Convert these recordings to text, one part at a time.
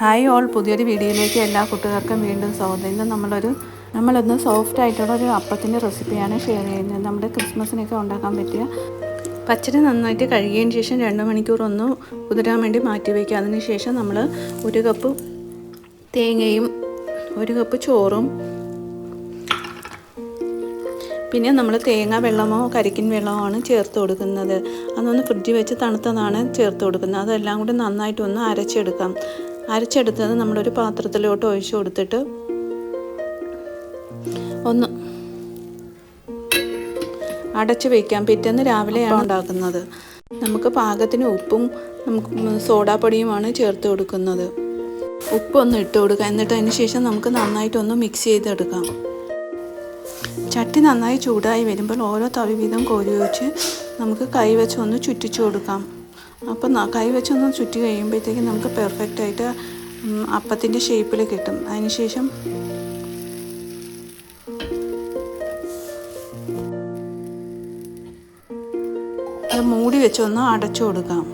Hi all, പുതിയൊരു വീഡിയോയിലേക്ക് എല്ലാ കൂട്ടുകാർക്കും വീണ്ടും സ്വാഗതം. ഇന്ന് നമ്മളൊന്ന് സോഫ്റ്റ് ആയിട്ടുള്ള ഒരു അപ്പത്തിൻ്റെ റെസിപ്പിയാണ് ഷെയർ ചെയ്യുന്നത്. നമ്മുടെ ക്രിസ്മസിനൊക്കെ ഉണ്ടാക്കാൻ പറ്റിയ പച്ചരി നന്നായിട്ട് കഴുകിയതിന് ശേഷം 2 മണിക്കൂർ ഒന്ന് കുതിരാൻ വേണ്ടി മാറ്റി വയ്ക്കുക. അതിന് ശേഷം നമ്മൾ 1 കപ്പ് തേങ്ങയും 1 കപ്പ് ചോറും പിന്നെ നമ്മൾ തേങ്ങ വെള്ളമോ കരിക്കിൻ വെള്ളമോ ആണ് ചേർത്ത് കൊടുക്കുന്നത്. അതൊന്ന് ഫ്രിഡ്ജിൽ വെച്ച് തണുത്തതാണ് ചേർത്ത് കൊടുക്കുന്നത്. അതെല്ലാം കൂടി നന്നായിട്ടൊന്ന് അരച്ചെടുക്കാം. അരച്ചെടുത്തത് നമ്മളൊരു പാത്രത്തിലോട്ട് ഒഴിച്ചു കൊടുത്തിട്ട് ഒന്ന് അടച്ചു വയ്ക്കാം. പിറ്റേന്ന് രാവിലെയാണ് ഉണ്ടാക്കുന്നത്. നമുക്ക് പാകത്തിന് ഉപ്പും നമുക്ക് സോഡാപ്പൊടിയുമാണ് ചേർത്ത് കൊടുക്കുന്നത്. ഉപ്പൊന്ന് ഇട്ട് കൊടുക്കാം. എന്നിട്ട് അതിന് ശേഷം നമുക്ക് നന്നായിട്ടൊന്ന് മിക്സ് ചെയ്തെടുക്കാം. ചട്ടി നന്നായി ചൂടായി വരുമ്പോൾ ഓരോ തവി വീതം കോരി വെച്ച് നമുക്ക് കൈ വെച്ച് ഒന്ന് ചുറ്റിച്ചു കൊടുക്കാം. അപ്പം കൈ വെച്ചൊന്ന് ചുറ്റി കഴിയുമ്പോഴത്തേക്കും നമുക്ക് പെർഫെക്റ്റായിട്ട് അപ്പത്തിൻ്റെ ഷേപ്പിൽ കിട്ടും. അതിന് ശേഷം അത് മൂടി വെച്ചൊന്ന് അടച്ചു കൊടുക്കാം.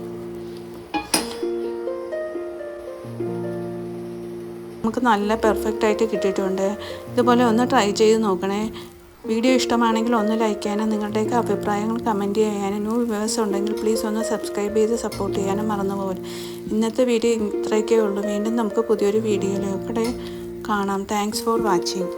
നമുക്ക് നല്ല പെർഫെക്റ്റായിട്ട് കിട്ടിയിട്ടുണ്ട്. ഇതുപോലെ ഒന്ന് ട്രൈ ചെയ്ത് നോക്കണേ. വീഡിയോ ഇഷ്ടമാണെങ്കിൽ ഒന്ന് ലൈക്ക് ചെയ്യാനും നിങ്ങളുടെയൊക്കെ അഭിപ്രായങ്ങൾ കമൻറ്റ് ചെയ്യാനും ന്യൂ വ്യൂവേഴ്സ് ഉണ്ടെങ്കിൽ പ്ലീസ് ഒന്ന് സബ്സ്ക്രൈബ് ചെയ്ത് സപ്പോർട്ട് ചെയ്യാനും മറന്നുപോകരുത്. ഇന്നത്തെ വീഡിയോ ഇത്രയൊക്കെ ഉള്ളൂ. വീണ്ടും നമുക്ക് പുതിയൊരു വീഡിയോയിലൂടെ കാണാം. Thanks for watching.